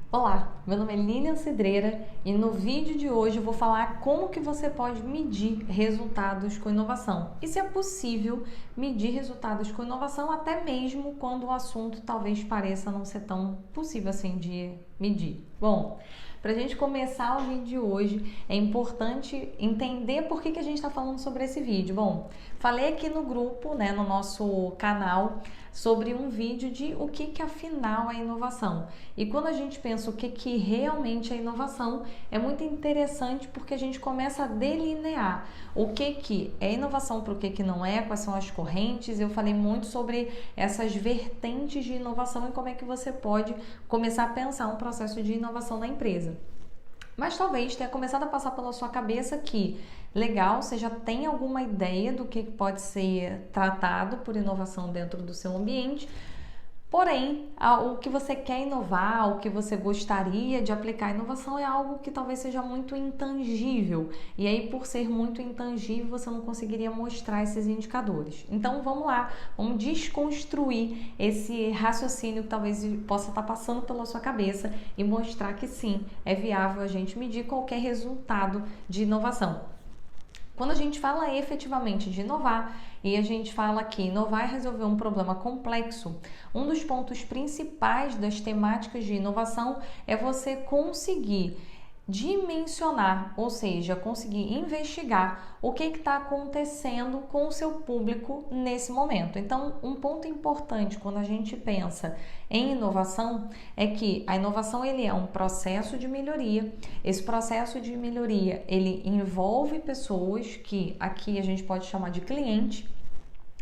Olá, meu nome é Lilian Cidreira e no vídeo de hoje eu vou falar como que você pode medir resultados com inovação e se é possível medir resultados com inovação até mesmo quando o assunto talvez pareça não ser tão possível assim de medir. Bom, para a gente começar o vídeo de hoje é importante entender por que a gente está falando sobre esse vídeo. Bom, falei aqui no grupo, no nosso canal, sobre um vídeo de o que afinal é inovação. E quando a gente pensa o que realmente é inovação, é muito interessante porque a gente começa a delinear o que é inovação para o que não é, quais são as correntes. Eu falei muito sobre essas vertentes de inovação e como é que você pode começar a pensar um processo de inovação na empresa. Mas talvez tenha começado a passar pela sua cabeça que, legal, você já tem alguma ideia do que pode ser tratado por inovação dentro do seu ambiente, porém, o que você quer inovar, o que você gostaria de aplicar a inovação é algo que talvez seja muito intangível. E aí, por ser muito intangível, você não conseguiria mostrar esses indicadores. Então, vamos lá, vamos desconstruir esse raciocínio que talvez possa estar passando pela sua cabeça e mostrar que sim, é viável a gente medir qualquer resultado de inovação. Quando a gente fala efetivamente de inovar e a gente fala que inovar é resolver um problema complexo, um dos pontos principais das temáticas de inovação é você conseguir dimensionar, ou seja, conseguir investigar o que está acontecendo com o seu público nesse momento. Então, um ponto importante quando a gente pensa em inovação é que a inovação ele é um processo de melhoria. Esse processo de melhoria ele envolve pessoas que aqui a gente pode chamar de cliente.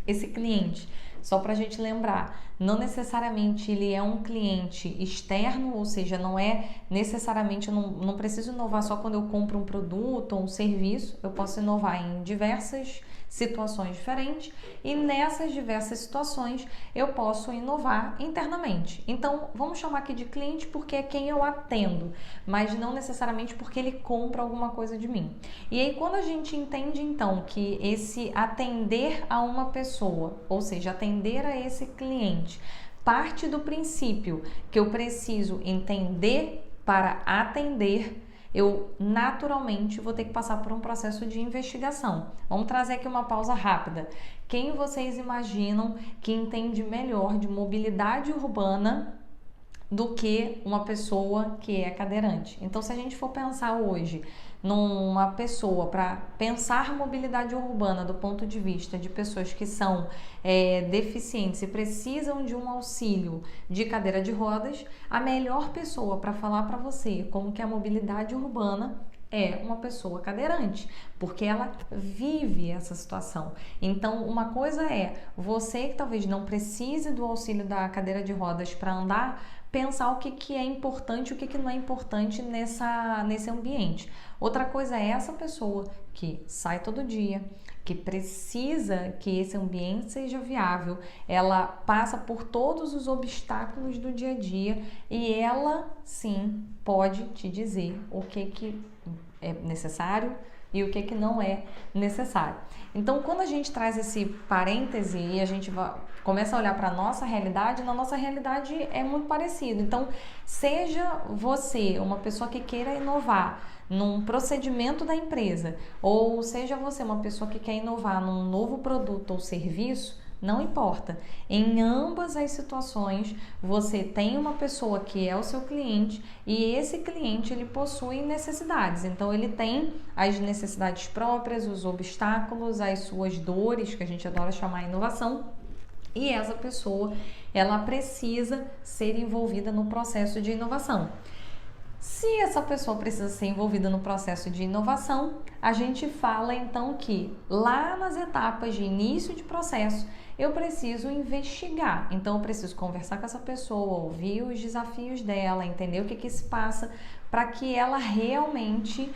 Esse cliente, só para a gente lembrar, não necessariamente ele é um cliente externo, ou seja, não é necessariamente, eu não preciso inovar só quando eu compro um produto ou um serviço, eu posso inovar em diversas situações diferentes e nessas diversas situações eu posso inovar internamente. Então, vamos chamar aqui de cliente porque é quem eu atendo, mas não necessariamente porque ele compra alguma coisa de mim. E aí, quando a gente entende então que esse atender a uma pessoa, ou seja, atender a esse cliente, parte do princípio que eu preciso entender para atender, eu naturalmente vou ter que passar por um processo de investigação. Vamos trazer aqui uma pausa rápida. Quem vocês imaginam que entende melhor de mobilidade urbana do que uma pessoa que é cadeirante? Então, se a gente for pensar hoje numa pessoa para pensar mobilidade urbana do ponto de vista de pessoas que são deficientes e precisam de um auxílio de cadeira de rodas, a melhor pessoa para falar para você como que é a mobilidade urbana é uma pessoa cadeirante, porque ela vive essa situação. Então, uma coisa é você que talvez não precise do auxílio da cadeira de rodas para andar, pensar o que é importante e o que não é importante nesse ambiente. Outra coisa é essa pessoa que sai todo dia, que precisa que esse ambiente seja viável, ela passa por todos os obstáculos do dia a dia e ela sim pode te dizer o que é necessário e o que não é necessário. Então, quando a gente traz esse parêntese e a gente começa a olhar para a nossa realidade, na nossa realidade é muito parecido. Então, seja você uma pessoa que queira inovar num procedimento da empresa, ou seja você uma pessoa que quer inovar num novo produto ou serviço, não importa. Em ambas as situações, você tem uma pessoa que é o seu cliente e esse cliente ele possui necessidades. Então, ele tem as necessidades próprias, os obstáculos, as suas dores, que a gente adora chamar inovação. E essa pessoa, ela precisa ser envolvida no processo de inovação. Se essa pessoa precisa ser envolvida no processo de inovação, a gente fala então que lá nas etapas de início de processo, eu preciso investigar. Então, eu preciso conversar com essa pessoa, ouvir os desafios dela, entender o que se passa, para que ela realmente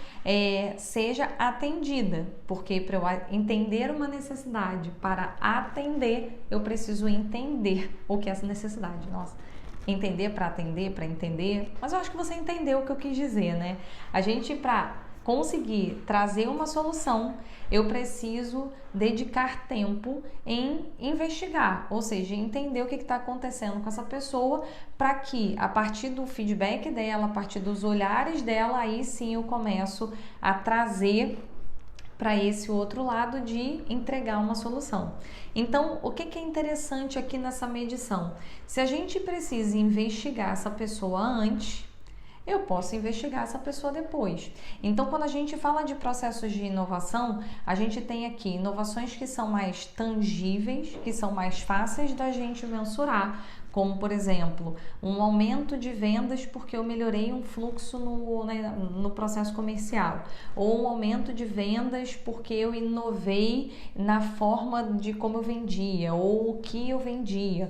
seja atendida. Porque para eu entender uma necessidade, para atender, eu preciso entender o que é essa necessidade. Nossa, entender para atender, para entender. Mas eu acho que você entendeu o que eu quis dizer, né? A gente, para conseguir trazer uma solução, eu preciso dedicar tempo em investigar, ou seja, entender o que está acontecendo com essa pessoa, para que a partir do feedback dela, a partir dos olhares dela, aí sim eu começo a trazer para esse outro lado de entregar uma solução. Então, o que é interessante aqui nessa medição? Se a gente precisa investigar essa pessoa antes, eu posso investigar essa pessoa depois. Então, quando a gente fala de processos de inovação, a gente tem aqui inovações que são mais tangíveis, que são mais fáceis da gente mensurar, como, por exemplo, um aumento de vendas porque eu melhorei um fluxo no processo comercial, ou um aumento de vendas porque eu inovei na forma de como eu vendia, ou o que eu vendia.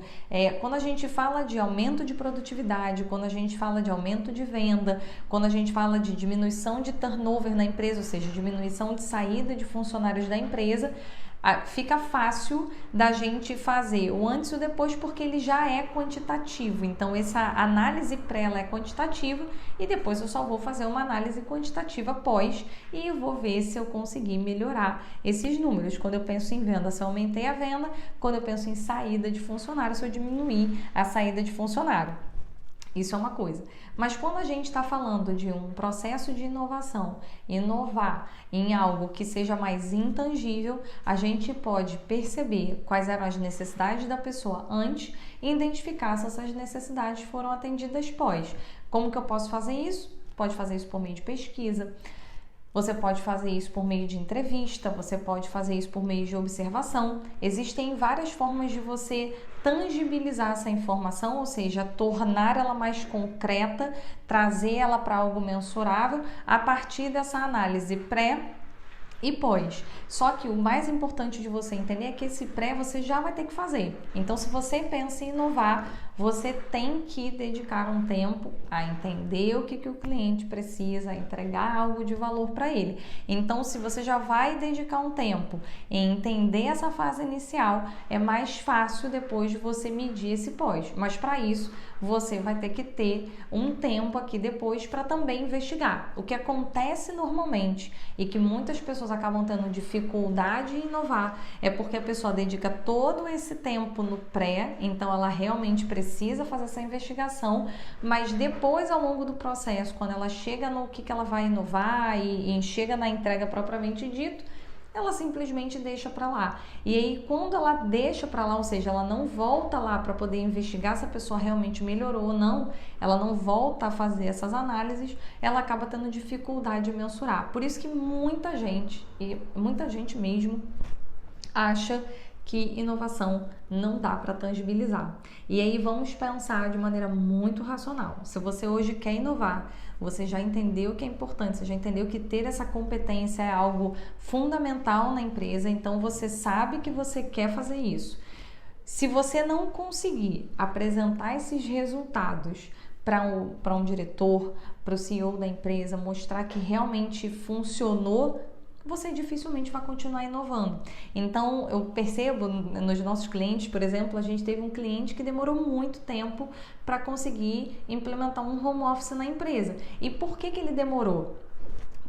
Quando a gente fala de aumento de produtividade, quando a gente fala de aumento de venda, quando a gente fala de diminuição de turnover na empresa, ou seja, diminuição de saída de funcionários da empresa, fica fácil da gente fazer o antes e o depois, porque ele já é quantitativo. Então essa análise pré ela é quantitativa, e depois eu só vou fazer uma análise quantitativa pós, e eu vou ver se eu consegui melhorar esses números. Quando eu penso em venda, se eu aumentei a venda; quando eu penso em saída de funcionário, se eu diminuí a saída de funcionário. Isso é uma coisa. Mas quando a gente está falando de um processo de inovação, inovar em algo que seja mais intangível, a gente pode perceber quais eram as necessidades da pessoa antes e identificar se essas necessidades foram atendidas pós. Como que eu posso fazer isso? Pode fazer isso por meio de pesquisa. Você pode fazer isso por meio de entrevista, você pode fazer isso por meio de observação. Existem várias formas de você tangibilizar essa informação, ou seja, tornar ela mais concreta, trazer ela para algo mensurável a partir dessa análise pré e pós. Só que o mais importante de você entender é que esse pré você já vai ter que fazer. Então, se você pensa em inovar, você tem que dedicar um tempo a entender o que o cliente precisa, a entregar algo de valor para ele. Então, se você já vai dedicar um tempo em entender essa fase inicial, é mais fácil depois de você medir esse pós. Mas para isso, você vai ter que ter um tempo aqui depois para também investigar. O que acontece normalmente e que muitas pessoas acabam tendo dificuldade em inovar é porque a pessoa dedica todo esse tempo no pré, então ela realmente precisa fazer essa investigação, mas depois, ao longo do processo, quando ela chega no que ela vai inovar e chega na entrega propriamente dito, ela simplesmente deixa para lá. E aí, quando ela deixa para lá, ou seja, ela não volta lá para poder investigar se a pessoa realmente melhorou ou não, ela não volta a fazer essas análises, ela acaba tendo dificuldade de mensurar. Por isso que muita gente, e muita gente mesmo, acha que inovação não dá para tangibilizar. E aí vamos pensar de maneira muito racional. Se você hoje quer inovar, você já entendeu que é importante, você já entendeu que ter essa competência é algo fundamental na empresa, então você sabe que você quer fazer isso. Se você não conseguir apresentar esses resultados para um diretor, para o CEO da empresa, mostrar que realmente funcionou, você dificilmente vai continuar inovando. Então, eu percebo nos nossos clientes, por exemplo, a gente teve um cliente que demorou muito tempo para conseguir implementar um home office na empresa. E por que ele demorou?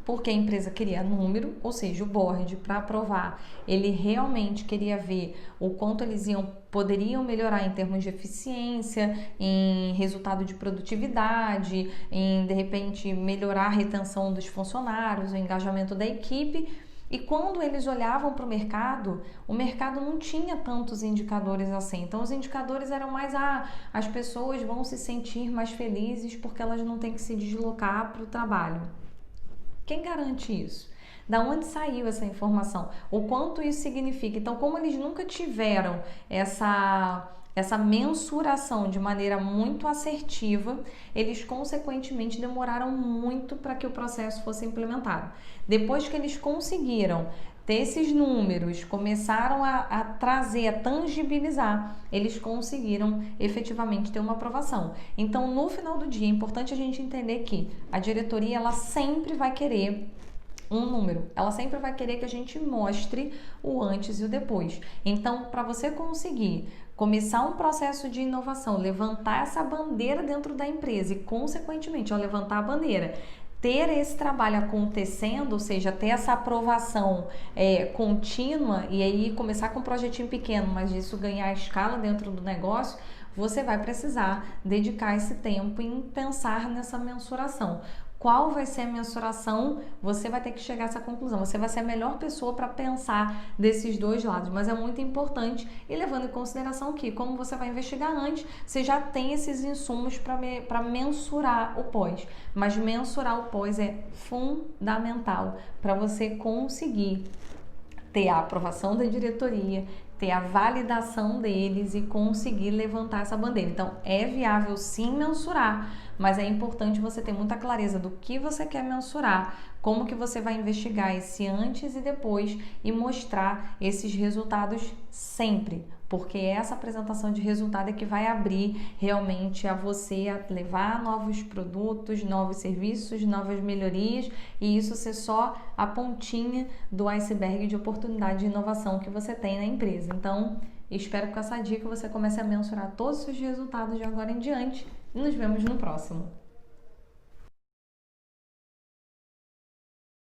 Porque a empresa queria número, ou seja, o board para aprovar. Ele realmente queria ver o quanto eles poderiam melhorar em termos de eficiência, em resultado de produtividade, em, de repente, melhorar a retenção dos funcionários, o engajamento da equipe. E quando eles olhavam para o mercado não tinha tantos indicadores assim. Então, os indicadores eram mais, as pessoas vão se sentir mais felizes porque elas não têm que se deslocar para o trabalho. Quem garante isso? Da onde saiu essa informação? O quanto isso significa? Então, como eles nunca tiveram essa mensuração de maneira muito assertiva, eles consequentemente demoraram muito para que o processo fosse implementado. Depois que eles conseguiram ter esses números, começaram a trazer, a tangibilizar, eles conseguiram efetivamente ter uma aprovação. Então, no final do dia, é importante a gente entender que a diretoria ela sempre vai querer um número, ela sempre vai querer que a gente mostre o antes e o depois. Então, para você conseguir começar um processo de inovação, levantar essa bandeira dentro da empresa e, consequentemente, ao levantar a bandeira, ter esse trabalho acontecendo, ou seja, ter essa aprovação contínua e aí começar com um projetinho pequeno, mas isso ganhar escala dentro do negócio, você vai precisar dedicar esse tempo em pensar nessa mensuração. Qual vai ser a mensuração? Você vai ter que chegar a essa conclusão. Você vai ser a melhor pessoa para pensar desses dois lados, mas é muito importante e levando em consideração que, como você vai investigar antes, você já tem esses insumos para mensurar o pós. Mas mensurar o pós é fundamental para você conseguir ter a aprovação da diretoria, ter a validação deles e conseguir levantar essa bandeira. Então, é viável sim mensurar, mas é importante você ter muita clareza do que você quer mensurar, como que você vai investigar esse antes e depois e mostrar esses resultados sempre, porque essa apresentação de resultado é que vai abrir realmente a você a levar novos produtos, novos serviços, novas melhorias e isso ser só a pontinha do iceberg de oportunidade de inovação que você tem na empresa. Então, espero que com essa dica você comece a mensurar todos os seus resultados de agora em diante e nos vemos no próximo.